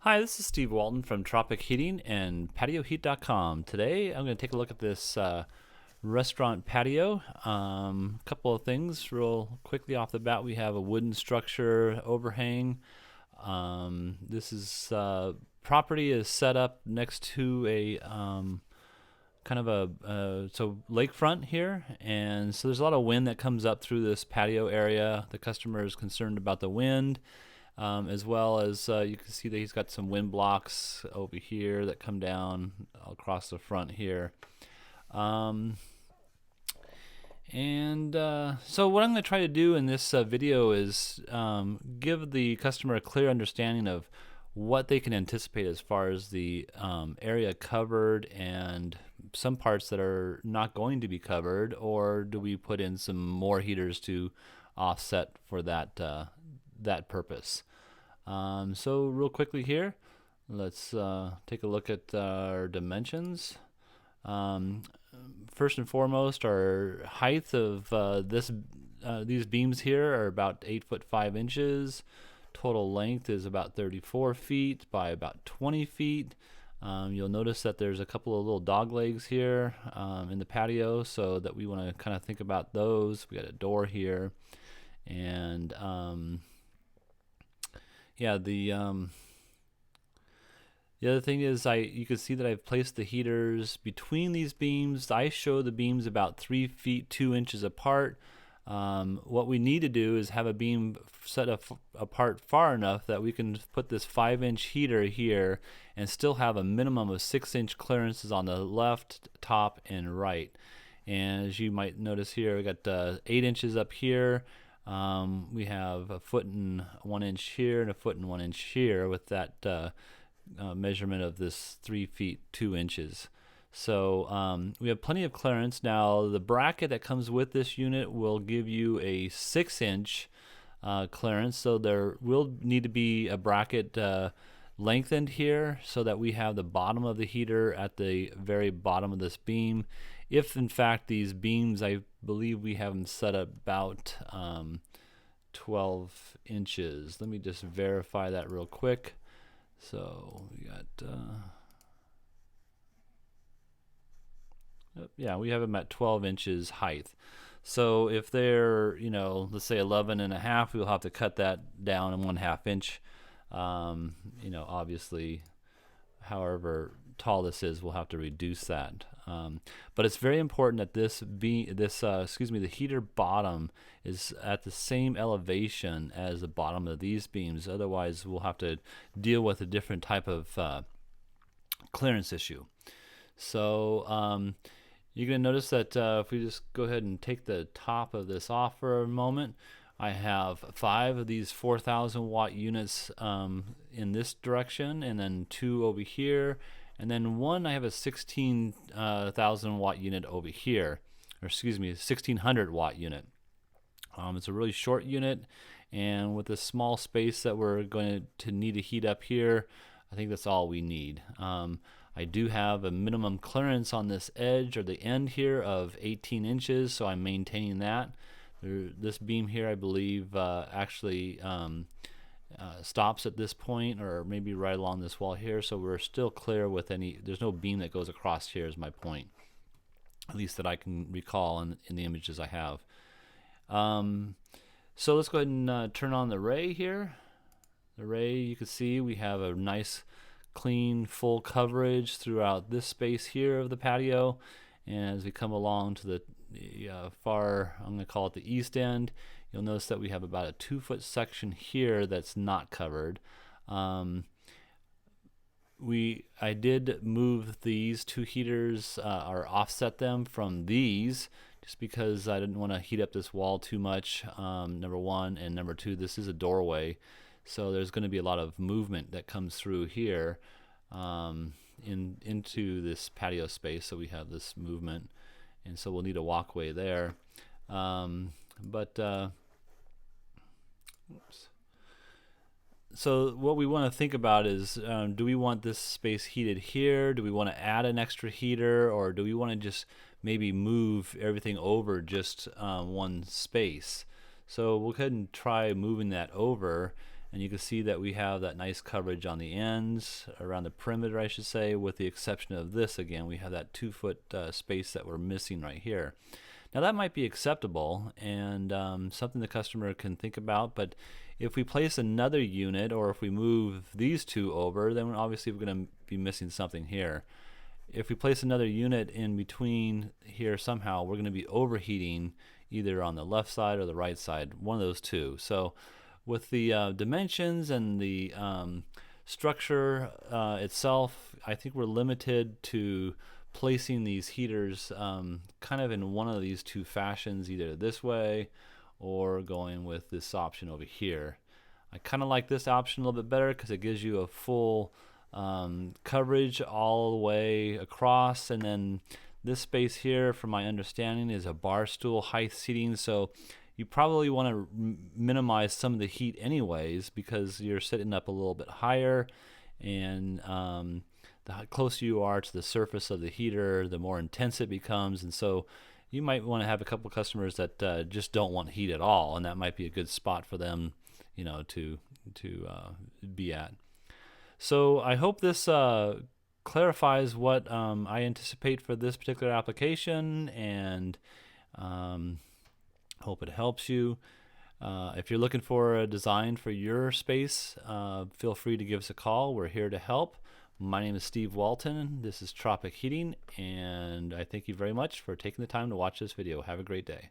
Hi, this is Steve Walton from Tropic Heating and PatioHeat.com. Today I'm going to take a look at this restaurant patio. A couple of things real quickly off the bat. We have a wooden structure overhang. This property is set up next to a kind of so lakefront here, and so there's a lot of wind that comes up through this patio area. The customer is concerned about the wind. As well as you can see that he's got some wind blocks over here that come down across the front here. So what I'm going to try to do in this video is give the customer a clear understanding of what they can anticipate as far as the area covered and some parts that are not going to be covered, or do we put in some more heaters to offset for that purpose. So real quickly here, let's take a look at our dimensions. First and foremost, our height of these beams here are about 8'5". Total length is about 34 feet by about 20 feet. You'll notice that there's a couple of little dog legs here in the patio, so that we want to kind of think about those. We got a door here, and the other thing is you can see that I've placed the heaters between these beams. I show the beams about 3 feet 2 inches apart. What we need to do is have a beam set apart far enough that we can put this 5-inch heater here and still have a minimum of 6-inch clearances on the left, top, and right. And as you might notice here, we got 8 inches up here. We have 1.1 inches here and 1.1 inches here with that measurement of this 3 feet 2 inches. So we have plenty of clearance. Now the bracket that comes with this unit will give you a 6-inch clearance, so there will need to be a bracket lengthened here so that we have the bottom of the heater at the very bottom of this beam. If in fact these beams, I believe we have them set up about 12 inches. Let me just verify that real quick. So we got yeah, we have them at 12 inches height. So if they're, let's say 11.5, we'll have to cut that down 1/2 inch. Obviously, however tall this is, we'll have to reduce that. But it's very important that the heater bottom is at the same elevation as the bottom of these beams. Otherwise, we'll have to deal with a different type of clearance issue. So you're going to notice that if we just go ahead and take the top of this off for a moment, I have 5 of these 4,000 watt units in this direction, and then 2 over here, and then one I have a 16,000 watt unit over here, or excuse me, 1,600 watt unit. It's a really short unit, and with the small space that we're going to need to heat up here, I think that's all we need. I do have a minimum clearance on this edge or the end here of 18 inches, so I'm maintaining that. This beam here, I believe, actually stops at this point, or maybe right along this wall here, so we're still clear with there's no beam that goes across here is my point, at least that I can recall in the images I have. So let's go ahead and turn on the ray here. The ray, you can see we have a nice clean full coverage throughout this space here of the patio, and as we come along to the far, I'm going to call it the east end, you'll notice that we have about a 2-foot section here that's not covered. I did move these 2 heaters or offset them from these just because I didn't want to heat up this wall too much, number one, and number two, this is a doorway, so there's going to be a lot of movement that comes through here into this patio space, so we have this movement, and so we'll need a walkway there. So what we want to think about is, do we want this space heated here? Do we want to add an extra heater, or do we want to just maybe move everything over just one space? So we'll go ahead and try moving that over, and you can see that we have that nice coverage on the ends, around the perimeter I should say, with the exception of this. Again, we have that 2-foot space that we're missing right here. Now that might be acceptable and something the customer can think about, but if we place another unit, or if we move these two over, then obviously we're going to be missing something here. If we place another unit in between here somehow, we're going to be overheating either on the left side or the right side, one of those two. So with the dimensions and the structure itself, I think we're limited to placing these heaters kind of in one of these two fashions, either this way or going with this option over here. I kind of like this option a little bit better because it gives you a full coverage all the way across, and then this space here, from my understanding, is a bar stool height seating, so you probably want to minimize some of the heat anyways because you're sitting up a little bit higher, and the closer you are to the surface of the heater, the more intense it becomes. And so you might want to have a couple customers that just don't want heat at all, and that might be a good spot for them, you know, to be at. So I hope this clarifies what I anticipate for this particular application, and hope it helps you. If you're looking for a design for your space, feel free to give us a call. We're here to help. My name is Steve Walton. This is Tropic Heating, and I thank you very much for taking the time to watch this video. Have a great day.